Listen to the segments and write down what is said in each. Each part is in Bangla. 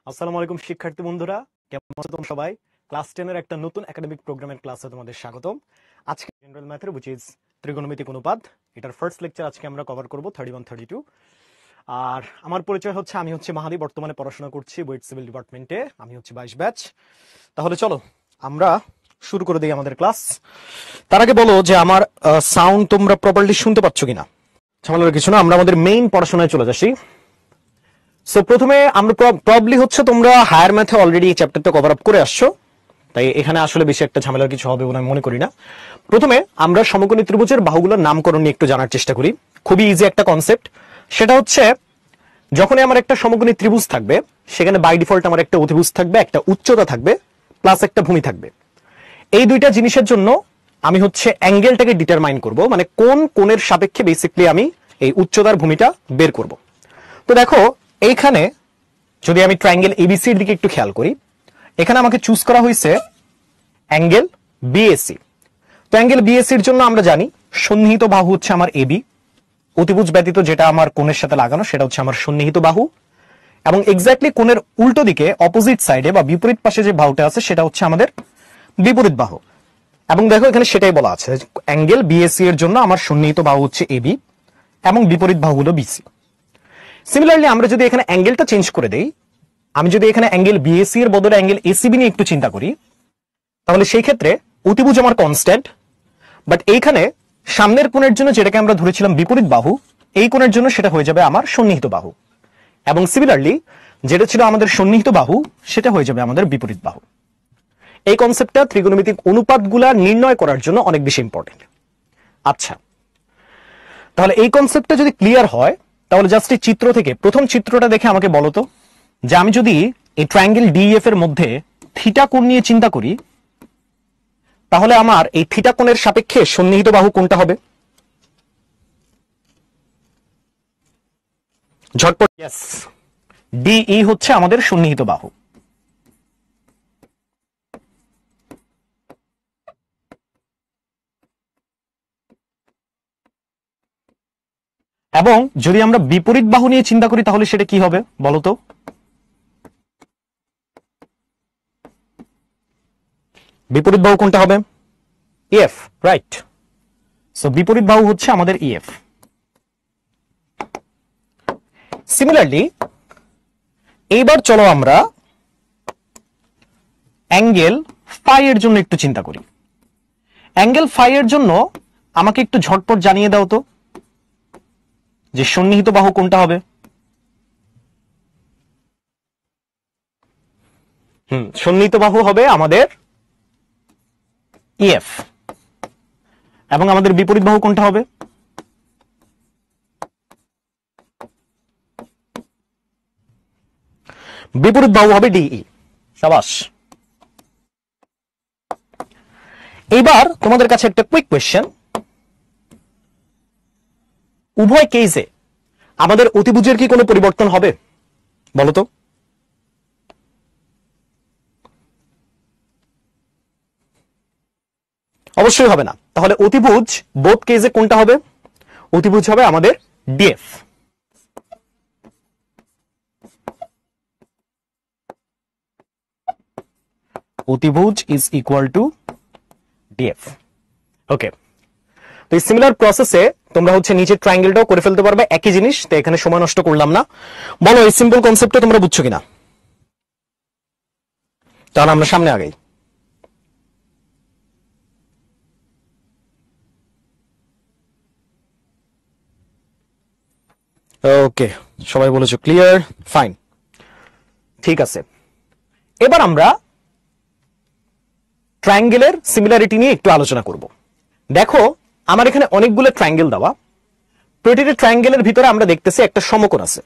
আসসালামু আলাইকুম শিক্ষার্থী বন্ধুরা, কেমন আছো তোমরা সবাই? ক্লাস 10 এর একটা নতুন একাডেমিক প্রোগ্রামের ক্লাসে তোমাদের স্বাগতম। আজকে জেনারেল ম্যাথের which is ত্রিকোণমিতিক অনুপাত, এটার ফার্স্ট লেকচার আজকে আমরা কভার করব 31 32। আর আমার পরিচয় হচ্ছে, আমি হচ্ছে মাহাদি, বর্তমানে পড়াশোনা করছি বুয়েট সিভিল ডিপার্টমেন্টে, আমি হচ্ছে 22 ব্যাচ। তাহলে চলো আমরা শুরু করে দিই আমাদের ক্লাস। তার আগে বলো যে আমার সাউন্ড তোমরা প্রপারলি শুনতে পাচ্ছ কিনা। ঝামেলার কিছু না, আমরা আমাদের মেইন পড়াশোনায় চলে যাচ্ছি। সো প্রথমে আমরা প্রবলি হচ্ছে তোমরা হায়ার ম্যাথে অলরেডি এই চ্যাপ্টারটা কভার আপ করে আসছো, তাই এখানে আসলে বেশি একটা ঝামেলার কিছু হবে বলে আমি মনে করি না। প্রথমে আমরা সমকোণী ত্রিভুজের বাহুগুলোর নামকরণ নিয়ে একটু জানার চেষ্টা করি। খুবই ইজি একটা কনসেপ্ট, সেটা হচ্ছে যখনই আমার একটা সমকোণী ত্রিভুজ থাকবে সেখানে বাই ডিফল্ট আমার একটা অতিভুজ থাকবে, একটা উচ্চতা থাকবে, প্লাস একটা ভূমি থাকবে। এই দুইটা জিনিসের জন্য আমি হচ্ছে অ্যাঙ্গেলটাকে ডিটারমাইন করব, মানে কোন কোণের সাপেক্ষে বেসিক্যালি আমি এই উচ্চতার ভূমিটা বের করব। তো দেখো এইখানে যদি আমি ট্রায়াঙ্গেল এবিসির দিকে একটু খেয়াল করি, এখানে আমাকে চুজ করা হয়েছে অ্যাঙ্গেল বিএসি। তো অ্যাঙ্গেল বিএসির জন্য আমরা জানি সন্নিহিত বাহু হচ্ছে আমার এবি, অতিভুজ ব্যতীত যেটা আমার কোণের সাথে লাগানো সেটা হচ্ছে আমার সন্নিহিত বাহু, এবং এক্স্যাক্টলি কোণের উল্টো দিকে অপোজিট সাইডে বা বিপরীত পাশে যে বাহুটা আছে সেটা হচ্ছে আমাদের বিপরীত বাহু। এবং দেখো এখানে সেটাই বলা আছে, অ্যাঙ্গেল বিএসি এর জন্য আমার সন্নিহিত বাহু হচ্ছে এবি এবং বিপরীত বাহু হলো বিসি। সিমিলারলি আমরা যদি এখানে অ্যাঙ্গেলটা চেঞ্জ করে দেই, আমি যদি এখানে অ্যাঙ্গেল বিএসি এর বদলে অ্যাঙ্গেল এসিবি নিয়ে একটু চিন্তা করি, তাহলে সেই ক্ষেত্রে অতিভুজ আমার কনস্ট্যান্ট, বাট এইখানে সামনের কোণের জন্য যেটাকে আমরা ধরেছিলাম বিপরীত বাহু, এই কোণের জন্য সেটা হয়ে যাবে আমার সন্নিহিত বাহু, এবং সিমিলারলি যেটা ছিল আমাদের সন্নিহিত বাহু সেটা হয়ে যাবে আমাদের বিপরীত বাহু। এই কনসেপ্টটা ত্রিকোণমিতিক অনুপাতগুলা নির্ণয় করার জন্য অনেক বেশি ইম্পর্টেন্ট। আচ্ছা, তাহলে এই কনসেপ্টটা যদি ক্লিয়ার হয় তাহলে জাস্ট এই চিত্র থেকে প্রথম চিত্রটা দেখে আমাকে বলো তো যে আমি যদি এই ট্রায়াঙ্গেল ডিএফ এর মধ্যে থিটা কোণ নিয়ে চিন্তা করি, তাহলে আমার এই থিটা কোণের সাপেক্ষে সন্নিহিত বাহু কোনটা হবে? ঝটপট ইয়েস, ডিই হচ্ছে আমাদের সন্নিহিত বাহু। এবং যদি আমরা বিপরীত বাহু নিয়ে চিন্তা করি তাহলে সেটা কি হবে বলতো? বিপরীত বাহু কোনটা হবে? EF, right. সো বিপরীত বাহু হচ্ছে আমাদের ইএফ। সিমিলারলি এইবার চলো আমরা অ্যাঙ্গেল ফাই এর জন্য একটু চিন্তা করি। অ্যাঙ্গেল ফাই এর জন্য আমাকে একটু ঝটপট জানিয়ে দাও তো যে সন্নিহিত বাহু কোনটা হবে? সন্নিহিত বাহু হবে আমাদের ইএফ, এবং আমাদের বিপরীত বাহু কোনটা হবে? বিপরীত বাহু হবে ডিই। শাবাশ। এইবার তোমাদের কাছে একটা কুইক কোয়েশ্চেন, উভয় কেসে আমাদের অতিভুজের কি কোনো পরিবর্তন হবে বলতো? অবশ্যই হবে না। তাহলে অতিভুজ বোথ কেসে কোনটা হবে? অতিভুজ হবে আমাদের ডিএফ। অতিভুজ ইজ ইকুয়াল টু ডিএফ। ওকে, তো এই সিমিলার প্রসেসে তোমরা হচ্ছে নিচের ট্রায়াঙ্গেলটাও করে ফেলতে পারবে, একই জিনিস। তো এখানে সময় নষ্ট করলাম না। বলো এই সিম্পল কনসেপ্টটা তোমরা বুঝছো কিনা, তাহলে আমরা সামনে আগাই। ওকে, সবাই বলেছো ক্লিয়ার, ফাইন, ঠিক আছে। এবার আমরা ট্রায়াঙ্গেলের সিমিলারিটি নিয়ে একটু আলোচনা করব। দেখো আমার এখানে অনেকগুলো ট্রায়াঙ্গেল দেওয়া, প্রতিটি ট্রায়াঙ্গেলের ভিতরে আমরা দেখতেছি একটা সমকোণ আছে।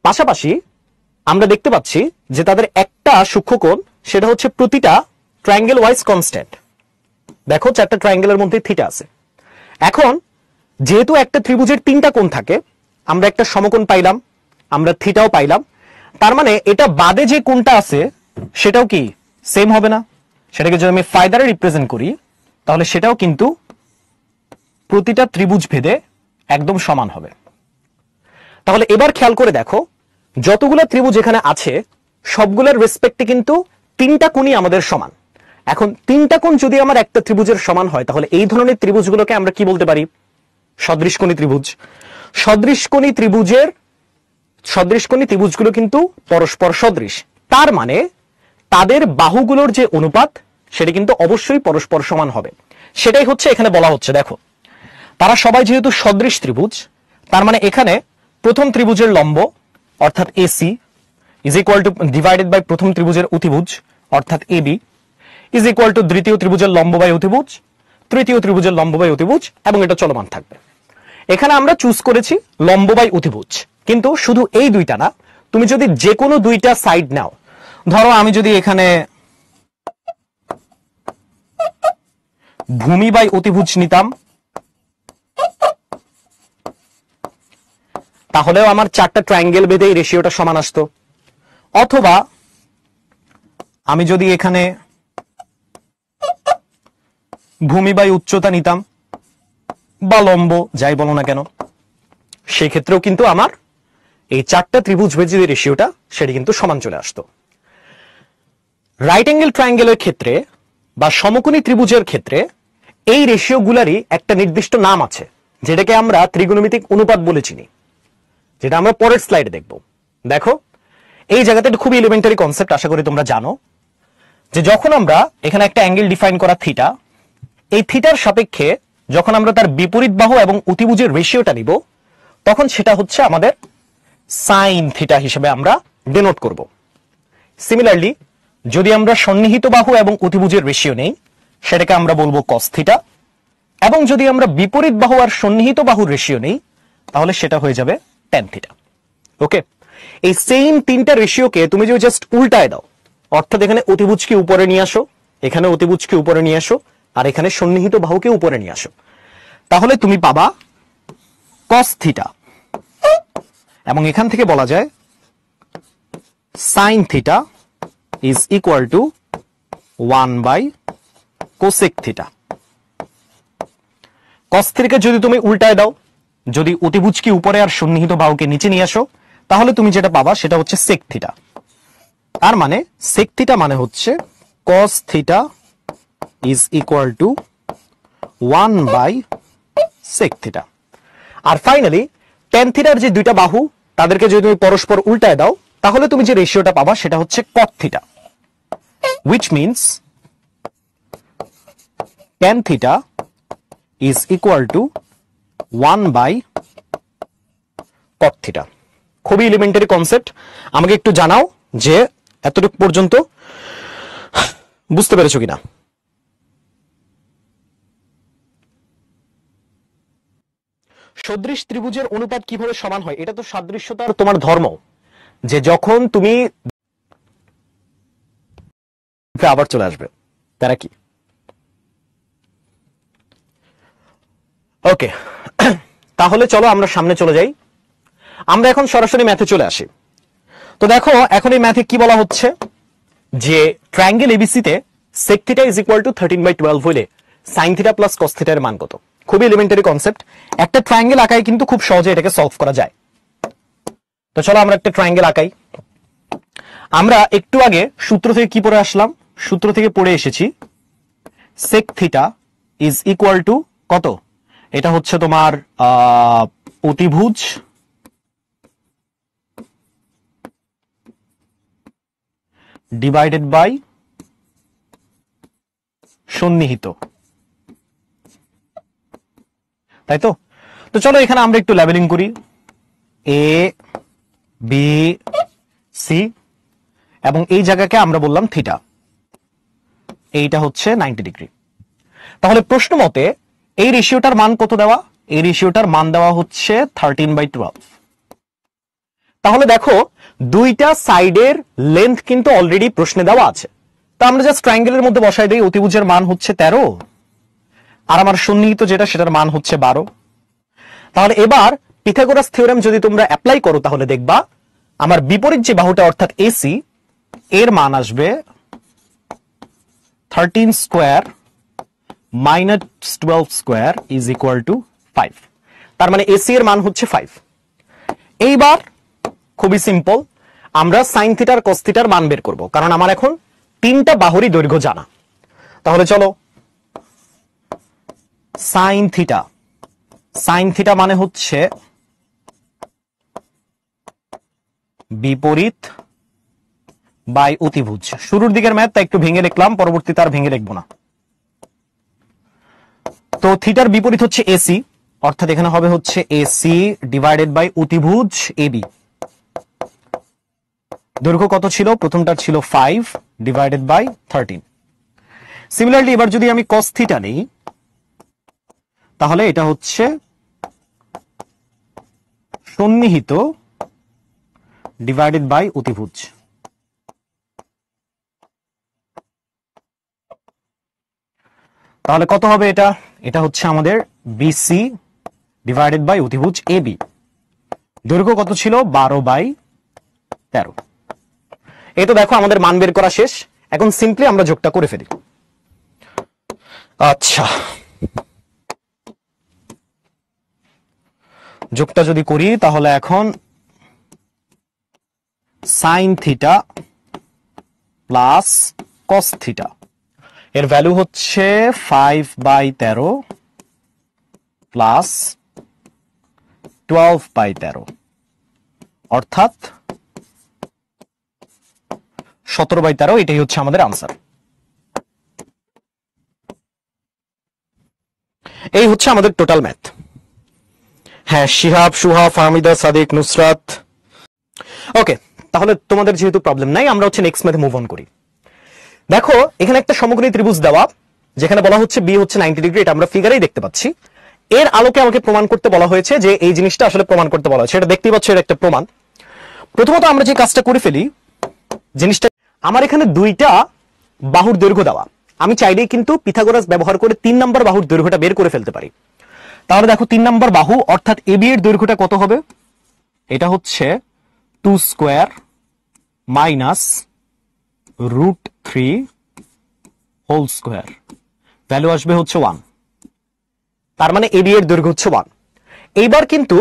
পাশাপাশি আমরা দেখতে পাচ্ছি যে তাদের একটা সূক্ষ্মকোণ, সেটা হচ্ছে প্রতিটা ট্রায়াঙ্গেল ওয়াইজ কনস্ট্যান্ট। দেখো চারটা ট্রায়াঙ্গেলের মধ্যে থিটা আছে। এখন যেহেতু একটা ত্রিভুজের তিনটা কোণ থাকে, আমরা একটা সমকোণ পাইলাম, আমরা থিটাও পাইলাম, তার মানে এটা বাদে যে কোণটা আছে সেটাও কি সেম হবে না? সেটাকে যদি আমি ফাই দ্বারা রিপ্রেজেন্ট করি তাহলে সেটাও কিন্তু প্রতিটা ত্রিভুজ ভেদে একদম সমান হবে। তাহলে এবার খেয়াল করে দেখো, যতগুলো ত্রিভুজ এখানে আছে সবগুলোর রেসপেক্টে কিন্তু তিনটা কোণই আমাদের সমান। এখন তিনটা কোণ যদি আমার একটা ত্রিভুজের সমান হয়, তাহলে এই ধরনের ত্রিভুজগুলোকে আমরা কি বলতে পারি? সদৃশকোণী ত্রিভুজ। সদৃশকোণী ত্রিভুজগুলো কিন্তু পরস্পর সদৃশ, তার মানে তাদের বাহুগুলোর যে অনুপাত সেটা কিন্তু অবশ্যই পরস্পর সমান হবে। সেটাই হচ্ছে এখানে বলা হচ্ছে। দেখো, তারা সবাই যেহেতু সদৃশ ত্রিভুজ, তার মানে এখানে প্রথম ত্রিভুজের লম্ব অর্থাৎ AC is equal to divided by প্রথম ত্রিভুজের অতিভুজ অর্থাৎ এবি ইজ ইকুয়াল টু দ্বিতীয় ত্রিভুজের লম্ব বাই অতিভুজ, তৃতীয় ত্রিভুজের লম্ব বাই অতিভুজ, এবং এটা চলমান থাকবে। এখানে আমরা চুজ করেছি লম্ব বাই অতিভুজ, কিন্তু শুধু এই দুইটা না, তুমি যদি যে কোনো দুইটা সাইড নাও, ধরো আমি যদি এখানে ভূমি বাই অতিভুজ নিতাম, তাহলেও আমার চারটা ট্রায়াঙ্গেল বেঁধে এই রেশিওটা সমান আসতো। অথবা আমি যদি এখানে ভূমি বাই উচ্চতা নিতাম বা লম্ব যাই বলো না কেন, সেই ক্ষেত্রেও কিন্তু আমার এই চারটা ত্রিভুজ বেঁধে যে রেশিওটা সেটা কিন্তু সমান চলে আসতো। রাইট অ্যাঙ্গেল ট্রায়াঙ্গেলের ক্ষেত্রে বা সমকোণী ত্রিভুজের ক্ষেত্রে এই রেশিওগুলারই একটা নির্দিষ্ট নাম আছে, যেটাকে আমরা ত্রিগোণমিতিক অনুপাত বলে চিনি, যেটা আমরা পরের স্লাইডে দেখব। দেখো, এই জায়গাতে একটা খুবই এলিমেন্টারি কনসেপ্ট, আশা করি তোমরা জানো, যে যখন আমরা এখানে একটা অ্যাঙ্গেল ডিফাইন করা থিটা, এই থিটার সাপেক্ষে যখন আমরা তার বিপরীত বাহু এবং অতিভুজের রেশিওটা নিব, তখন সেটা হচ্ছে আমাদের সাইন থিটা হিসেবে আমরা ডিনোট করব। সিমিলারলি যদি আমরা সন্নিহিত বাহু এবং অতিভুজের রেশিও নেই, সেটাকে আমরা বলবো কস থিটা, এবং যদি আমরা বিপরীত বাহু আর সন্নিহিত বাহুর রেশিও নেই, তাহলে সেটা হয়ে যাবে ট্যান থিটা। ওকে, এই সেম তিনটা রেশিওকে তুমি যদি জাস্ট উল্টায় দাও, অর্থাৎ এখানে অতিভুজকে উপরে নিয়ে আসো, এখানে অতিভুজকে উপরে নিয়ে আসো, আর এখানে সন্নিহিত বাহুকে উপরে নিয়ে আসো, তাহলে তুমি পাবা কস থিটা, এবং এখান থেকে বলা যায় sine theta is equal to 1/কোসেক থিটা। কস থিটাকে যদি তুমি উল্টায় দাও, যদি অতিভুজকে উপরে আর সন্নিহিত বাহুকে নিচে নিয়ে আসো, তাহলে তুমি যেটা পাবা সেটা হচ্ছে সেক থিটা। তার মানে সেক থিটা মানে হচ্ছে cos theta is equal to 1/সেক থিটা। আর ফাইনালি ট্যান থিটার যে দুইটা বাহু, তাদেরকে যদি তুমি পরস্পর উল্টায় দাও, তাহলে তুমি যে রেশিওটা পাবা সেটা হচ্ছে কট theta, which means tan theta is equal to 1/cot theta। খুবই এলিমেন্টারি কনসেপ্ট। আমাকে একটু জানাও যে এতটুকু পর্যন্ত বুঝতে পেরেছো কিনা। সদৃশ ত্রিভুজের অনুপাত কিভাবে সমান হয়, এটা তো সাদৃশ্যতার তোমার ধর্ম, যে যখন তুমি আবার চলে আসবে তারা কি। ওকে, তাহলে চলো আমরা সামনে চলে যাই। আমরা এখন সরাসরি ম্যাথে চলে আসি। তো দেখো, এখন এই ম্যাথে কি বলা হচ্ছে, যে ট্রায়াঙ্গেল এবিসিতে sec theta is equal to 13/12 হইলে সাইন থিটা প্লাস কস থিটার মান কত। খুবই এলিমেন্টারি কনসেপ্ট, একটা ট্রায়াঙ্গেল আঁকাই কিন্তু খুব সহজে এটাকে সলভ করা যায়। তো চলো আমরা একটা ট্রায়াঙ্গেল আঁকাই। আমরা একটু আগে সূত্র থেকে কি পড়ে আসলাম, সূত্র থেকে পড়ে এসেছি sec theta is equal to কত, এটা হচ্ছে তোমার অতিভুজ ডিভাইডেড বাই সন্নিহিত, তাই তো। তো চলো এখানে আমরা একটু লেবেলিং করি, এ বি সি, এবং এই জায়গাকে আমরা বললাম থিটা, এইটা হচ্ছে 90 ডিগ্রি। তাহলে প্রশ্ন মতে এই রেশিওটার মান কত দেওয়া, এই রেশিওটার মান দেওয়া হচ্ছে 13/12। তাহলে দেখো, দুইটা সাইডের লেন্থ কিন্তু অলরেডি প্রশ্নে দেওয়া আছে, তো আমরা জাস্ট ট্রায়াঙ্গেলের মধ্যে বসাই দেই। অতিভুজের মান হচ্ছে 13, আর আমার সন্নিহিত যেটা সেটার মান হচ্ছে 12। তাহলে এবার পিথাগোরাস থিওরেম যদি তোমরা অ্যাপ্লাই করো, তাহলে দেখবা আমার বিপরীত যে বাহুটা অর্থাৎ এসি, এর মান আসবে 13 square minus 12 square is equal two 5। তার মানে এসি এর মান হচ্ছে 5। এইবার খুবই সিম্পল, আমরা সাইন থিটার কস থিটার মান বের করব, কারণ আমার এখন তিনটা বাহুরই দৈর্ঘ্য জানা। তাহলে চলো, সাইন থিটা, সাইন থিটা মানে হচ্ছে বিপরীত বাই অতিভুজ। শুরুর দিকের ম্যাথটা একটু ভেঙে লিখলাম, পরবর্তীতে আর ভেঙে লিখবো না। তো থিটার বিপরীত হচ্ছে এসি, অর্থাৎ এখানে হবে হচ্ছে এসি ডিভাইডেড বাই অতিভুজ এবি। দৈর্ঘ্য কত ছিল? প্রথমটা ছিল 5 ডিভাইডেড বাই 13। সিমিলারলি এবার যদি আমি কস থিটা নেই, তাহলে এটা হচ্ছে সন্নিহিত ডিভাইডেড বাই অতিভুজ। তাহলে কত হবে এটা? এটা হচ্ছে আমাদের বিসি ডিভাইডেড বাই অতিভুজ এবি। দৈর্ঘ্য কত ছিল? 12/13। এই তো দেখো আমাদের মান বের করা শেষ। এখন সিম্পলি আমরা যোগটা করে ফেলি। আচ্ছা, যোগটা যদি করি তাহলে এখন sine theta plus cos theta এর ভ্যালু হচ্ছে 5/13 প্লাস 12/13, অর্থাৎ 17/13। এটাই হচ্ছে আমাদের আনসার। এই হচ্ছে আমাদের টোটাল ম্যাথ। হ্যাঁ, শিহাব, সুহা, ফাহমিদা, সাদিক, নুসরাত। ওকে, তাহলে তোমাদের যেহেতু প্রবলেম নাই, আমরা হচ্ছে নেক্সট ম্যাথে মুভ অন করি। দেখো এখানে একটা সমকোণী ত্রিভুজ দেওয়া, যেখানে বলা হচ্ছে বি হচ্ছে 90 ডিগ্রি। এটা আমরা ফিগারেই দেখতে পাচ্ছি। এর আলোকে আমাকে প্রমাণ করতে বলা হয়েছে যে এই জিনিসটা আসলে প্রমাণ করতে বলা হয়েছে। এটা দেখতেই পাচ্ছ, এটা একটা প্রমাণ। প্রথমত আমরা যে কাজটা করে ফেলি, জিনিসটা আমার এখানে দুইটা বাহুর দৈর্ঘ্য দেওয়া, আমি চাইলেই কিন্তু পিথাগোরাস ব্যবহার করে 3 নম্বর বাহুর দৈর্ঘ্যটা বের করে ফেলতে পারি। তাহলে দেখো 3 নম্বর বাহু অর্থাৎ এবি এর দৈর্ঘ্যটা কত হবে? এটা হচ্ছে 2 square minus √3 whole square. Value আসবে হচ্ছে 1। তার মানে এবি এর দৈর্ঘ্য হচ্ছে 1। এইবার কিন্তু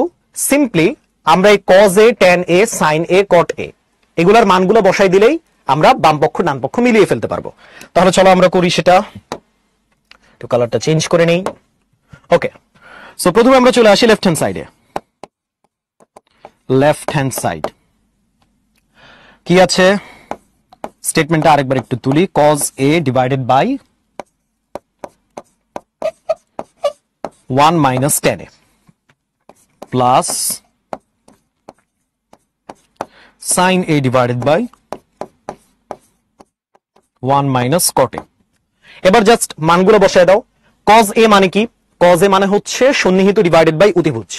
সিম্পলি আমরা এই cos a, tan a, sin a, cot a এগুলার মানগুলো বসাই দিলেই আমরা বাম পক্ষ ডান পক্ষ মিলিয়ে ফেলতে পারবো। তাহলে চলো আমরা করি সেটা। একটু কালারটা চেঞ্জ করে নেই। ওকে, সো প্রথমে আমরা চলে আসি লেফট হ্যান্ড সাইডে। লেফট হ্যান্ড সাইড কি আছে? স্টেটমেন্টটা আরেকবার একটু তুলি। cos a divided by 1 minus tan a plus sin a divided by 1 minus cot a। এবার জাস্ট মানগুলো বসায় দাও। cos a মানে কি? cos a মানে হচ্ছে সন্নিহিত ডিভাইডেড বাই অতিভুজ।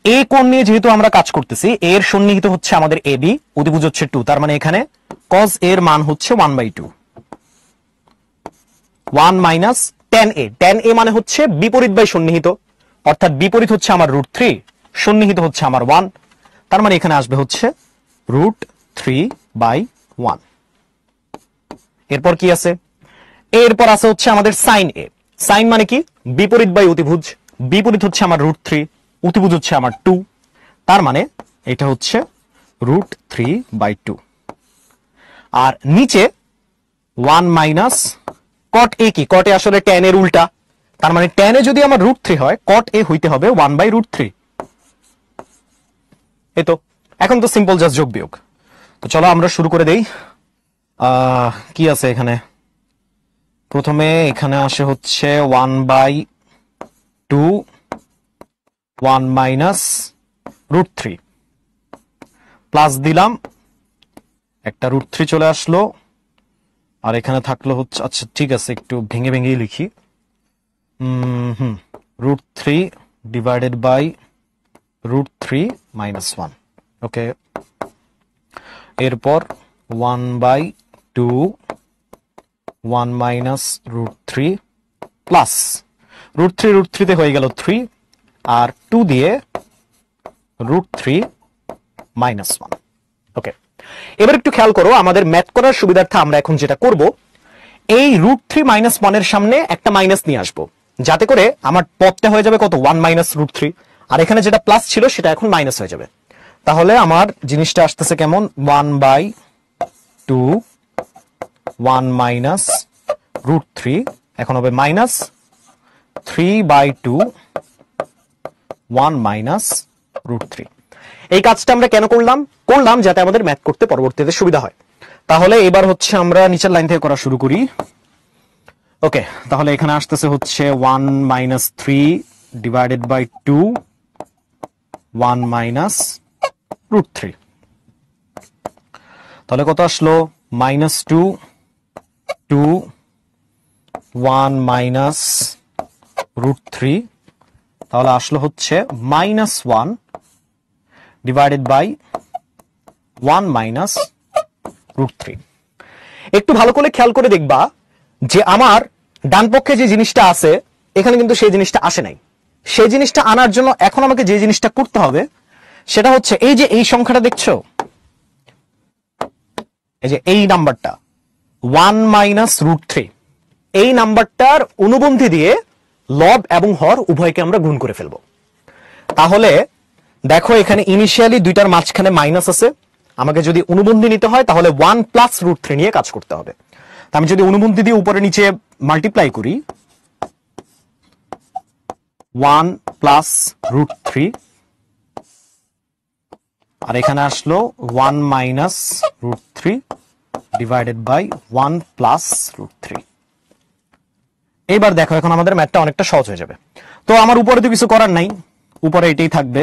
এই কোণ নিয়ে যেহেতু আমরা কাজ করতেছি, এর সন্নিহিত হচ্ছে আমাদের এবি, অতিভুজ হচ্ছে 2। তার মানে এখানে cos a এর মান হচ্ছে 1/2। 1 minus tan a, tan a মানে হচ্ছে বিপরীত বাই সন্নিহিত, অর্থাৎ বিপরীত হচ্ছে আমার √3, সন্নিহিত হচ্ছে আমার 1। তার মানে এখানে আসবে হচ্ছে √3/1। এরপর কি আছে? এরপর আছে হচ্ছে আমাদের sin a। sin মানে কি? বিপরীত বাই অতিভুজ। বিপরীত হচ্ছে আমার √3, অতিভুজ হচ্ছে আমার 2। তার মানে এটা হচ্ছে √3/2। আর নিচে 1 মাইনাস cot a কি? cot a আসলে tan এর উল্টা। তার মানে tan a যদি আমার √3 হয়, cot a হইতে হবে 1/√3। এই তো, এখন তো সিম্পল জাস্ট যোগ বিয়োগ। তো চলো আমরা শুরু করে দেই। কি আছে এখানে? প্রথমে এখানে আসে হচ্ছে 1/2 1 মাইনাস √3 প্লাস দিলাম, একটা √3 চলে আসলো, আর এখানে থাকলো হচ্ছে, আচ্ছা ঠিক আছে একটু ভেঙে ভেঙে লিখি। √3 ডিভাইডেড বাই √3 মাইনাস 1। ওকে, এরপর 1/2 1 মাইনাস √3 প্লাস √3 তে হয়ে গেল 3, আর 2 দিয়ে √3 মাইনাস 1। ওকে, এবার একটু খেয়াল করো, আমাদের ম্যাথ করার সুবিধার্থে আমরা এখন যেটা করব, এই √3 মাইনাস 1 এর সামনে একটা মাইনাস নিয়ে আসবো, যাতে করে আমার পদটা হয়ে যাবে কত? 1 মাইনাস √3, আর এখানে যেটা প্লাস ছিল সেটা এখন মাইনাস হয়ে যাবে। তাহলে আমার জিনিসটা আসতেছে কেমন, 1/2 1 মাইনাস √3, এখন হবে মাইনাস 3/2 1 মাইনাস √3। এই কাজটা আমরা কেন করলাম যাতে আমাদের ম্যাথ করতে পরবর্তীতে সুবিধা হয়। তাহলে এবার হচ্ছে আমরা নিচের লাইন থেকে করা শুরু করি। ওকে, তাহলে এখানে আসতেছে হচ্ছে 1 মাইনাস 3 ডিভাইডেড বাই 2 1 মাইনাস √3। তাহলে কত আসলো, -2 2 1 মাইনাস √3, তাহলে আসলো হচ্ছে -1 ডিভাইডেড বাই 1 মাইনাস √3। একটু ভালো করে খেয়াল করে দেখবা যে আমার ডান পক্ষে যে জিনিসটা আছে এখানে কিন্তু সেই জিনিসটা আসে নাই। সেই জিনিসটা আনার জন্য এখন আমাকে যে জিনিসটা করতে হবে সেটা হচ্ছে এই যে এই সংখ্যাটা দেখছো, এই যে এই নাম্বারটা 1 মাইনাস √3, এই নাম্বারটার অনুবন্ধী দিয়ে লব এবং হর উভয়কে আমরা গুণ করে ফেলবো। তাহলে দেখো এখানে ইনিশিয়ালি দুইটার মাঝখানে মাইনাস আছে, আমাকে যদি অনুবন্ধী নিতে হয় তাহলে 1 প্লাস √3 নিয়ে কাজ করতে হবে। আমি যদি অনুবন্ধী দিয়ে উপরে নিচে মাল্টিপ্লাই করি 1 প্লাস √3, আর এখানে আসলো 1 মাইনাস √3 ডিভাইডেড বাই 1 প্লাস √3। এইবার দেখো এখন আমাদের ম্যাথটা অনেকটা সহজ হয়ে যাবে। তো আমার উপরে তো কিছু করার নাই, উপরে এটাই থাকবে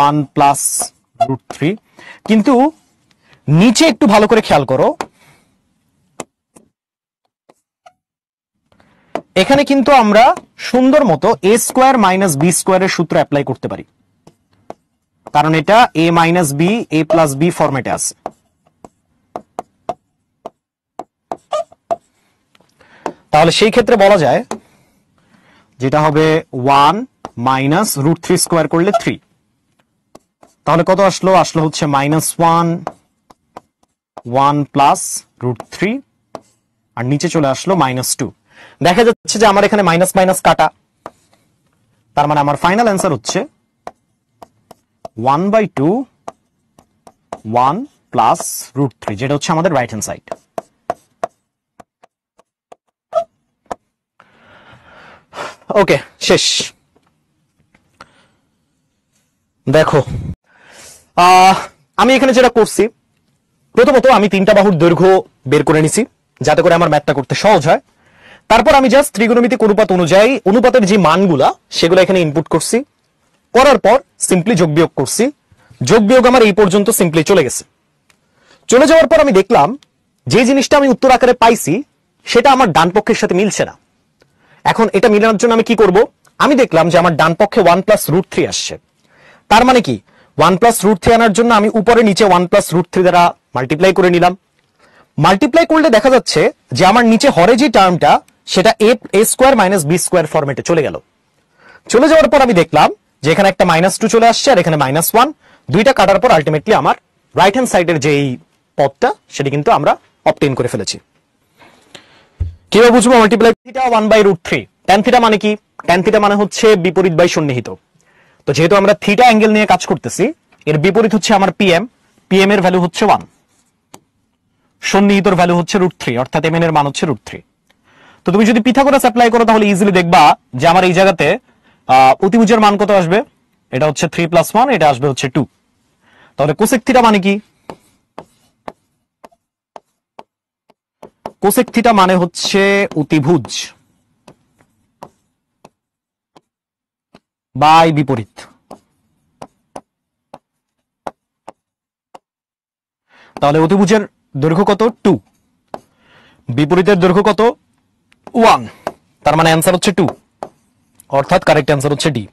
1 প্লাস √3, কিন্তু নিচে একটু ভালো করে খেয়াল করো, এখানে কিন্তু আমরা সুন্দর মতো a স্কোয়ার মাইনাস b স্কোয়ারের সূত্র অ্যাপ্লাই করতে পারি, কারণ এটা a minus b a plus b ফরম্যাটে আছে। তাহলে সেই ক্ষেত্রে বলা যায় যেটা হবে 1 মাইনাস √3 স্কোয়ার করলে 3, তাহলে কত আসলো হচ্ছে -1 1 প্লাস √3, আর নিচে চলে আসলো -2। দেখা যাচ্ছে যে আমার এখানে মাইনাস মাইনাস কাটা, তার মানে আমার ফাইনাল অ্যান্সার হচ্ছে 1/2 1 প্লাস √3, যেটা হচ্ছে আমাদের রাইট হ্যান্ড সাইড। ওকে, শেষ। দেখো আমি এখানে যেটা করছি, প্রথমত আমি 3টা বাহুর দৈর্ঘ্য বের করে নিছি যাতে করে আমার ম্যাথটা করতে সহজ হয়। তারপর আমি জাস্ট ত্রিকোণমিতিক অনুপাত অনুযায়ী অনুপাতের যে মানগুলা সেগুলো এখানে ইনপুট করছি, করার পর সিম্পলি যোগ বিয়োগ করছি। যোগ বিয়োগ আমার এই পর্যন্ত সিম্পলি চলে গেছে। চলে যাওয়ার পর আমি দেখলাম যে জিনিসটা আমি উত্তর আকারে পাইছি সেটা আমার ডান পক্ষের সাথে মিলছে না। এখন এটা মিলানোর জন্য আমি কি করব, আমি দেখলাম যে আমার ডান পক্ষে 1 প্লাস √3 আসছে। তার মানে কি 1 প্লাস √3 আনার জন্য আমি উপরে নিচে 1 প্লাস √3 দ্বারা মাল্টিপ্লাই করে নিলাম। মাল্টিপ্লাই করলে দেখা যাচ্ছে যে আমার নিচে হরে যে টার্মটা সেটা a square minus b square ফরম্যাটে চলে গেল। চলে যাওয়ার পর আমি দেখলাম যে এখানে একটা -2 চলে আসছে আর এখানে -1, দুইটা কাটার পর আলটিমেটলি আমার রাইট হ্যান্ড সাইডের যে এই পদটা সেটা কিন্তু আমরা অবটেইন করে ফেলেছি। কিভাবে বুঝবো? Multiply theta 1/√3। tan থিটা মানে কি? tan থিটা মানে হচ্ছে বিপরীত বাই সন্নিহিত। তো যেহেতু আমরা থিটা অ্যাঙ্গেল নিয়ে কাজ করতেছি, এর বিপরীত হচ্ছে আমার pm, pm এর ভ্যালু হচ্ছে 1, সন্নিহিতর ভ্যালু হচ্ছে √3, অর্থাৎ mn এর মান হচ্ছে √3। তো তুমি যদি পিথাগোরাস অ্যাপ্লাই করো তাহলে ইজিলি দেখবা যে আমার এই জায়গাতে অতিভুজের মান কত আসবে, এটা হচ্ছে 3 + 1, এটা আসবে হচ্ছে 2। তাহলে কোসেক থিটা মানে কি? কোসেক থিটা মানে হচ্ছে অতিভুজ বাই বিপরীত। তাহলে অতিভুজের দৈর্ঘ্য কত? 2, বিপরীতের দৈর্ঘ্য কত? 1, তার মানে অ্যান্সার হচ্ছে 2, অর্থাৎ কারেক্ট অ্যান্সার হচ্ছে ডি।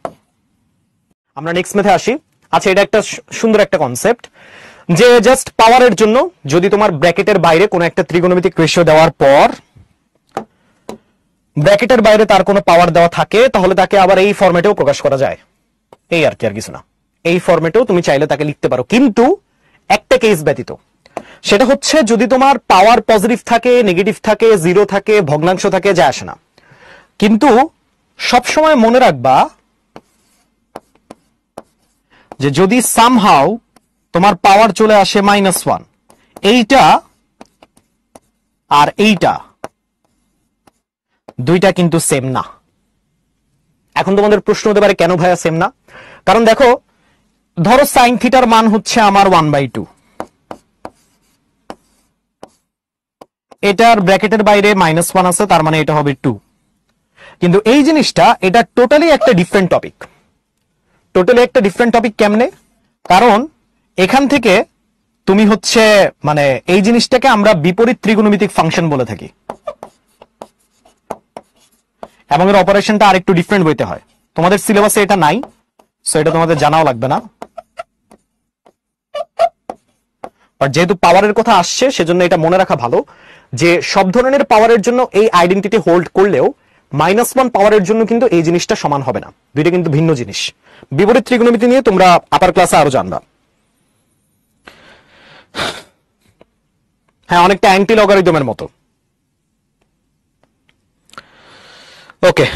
আমরা নেক্সট মেথে আসি। আচ্ছা, এটা একটা সুন্দর একটা কনসেপ্ট যে জাস্ট পাওয়ারের জন্য যদি তোমার ব্র্যাকেটের বাইরে কোনো একটা ত্রিকোণমিতিক রেশিও দেওয়ার পর ব্র্যাকেটের বাইরে তার কোনো পাওয়ার দেওয়া থাকে তাহলে তাকে আবার এই ফরম্যাটেও প্রকাশ করা যায়, এই আর কি, আর কিছু না। এই ফরম্যাটেও তুমি চাইলে তাকে লিখতে পারো, কিন্তু একটা কেস ব্যতীত। সেটা হচ্ছে যদি তোমার পাওয়ার পজিটিভ থাকে, নেগেটিভ থাকে, 0 থাকে, ভগ্নাংশ থাকে, যায় আসে না। কিন্তু সবসময় মনে রাখবা যে যদি সামহাউ তোমার পাওয়ার চলে আসে -1, এইটা আর এইটা দুইটা কিন্তু সেম না। এখন তোমাদের প্রশ্ন হতে পারে কেন ভাইয়া সেম না? কারণ দেখো, ধরো সাইন থিটার মান হচ্ছে আমার 1/2, এটার ব্র্যাকেটের বাইরে -1 আছে, তার মানে এটা হবে 2। কিন্তু এই জিনিসটা এটা টোটালি একটা ডিফারেন্ট টপিক। টোটালি একটা ডিফারেন্ট টপিক কেমনে? কারণ এখান থেকে তুমি হচ্ছে মানে এই জিনিসটাকে আমরা বিপরীত ত্রিগুণমিতিক ফাংশন বলে থাকি, এবং এর অপারেশনটা আরেকটু ডিফারেন্ট বইতে হয়। তোমাদের সিলেবাসে এটা নাই, সো এটা তোমাদের জানাও লাগবে না। বাট যেহেতু পাওয়ারের কথা আসছে, সেজন্য এটা মনে রাখা ভালো যে সব ধরনের পাওয়ারের জন্য এই আইডেন্টিটি হোল্ড করলেও -1 পাওয়ারের জন্য কিন্তু এই জিনিসটা সমান হবে না, দুইটা কিন্তু ভিন্ন জিনিস। বিপরীত ত্রিগুণমিতি নিয়ে তোমরা আপার ক্লাসে আরো জানবা। হ্যাঁ, অনেকটা অ্যান্টি লগারিদমের মতো। ওকে।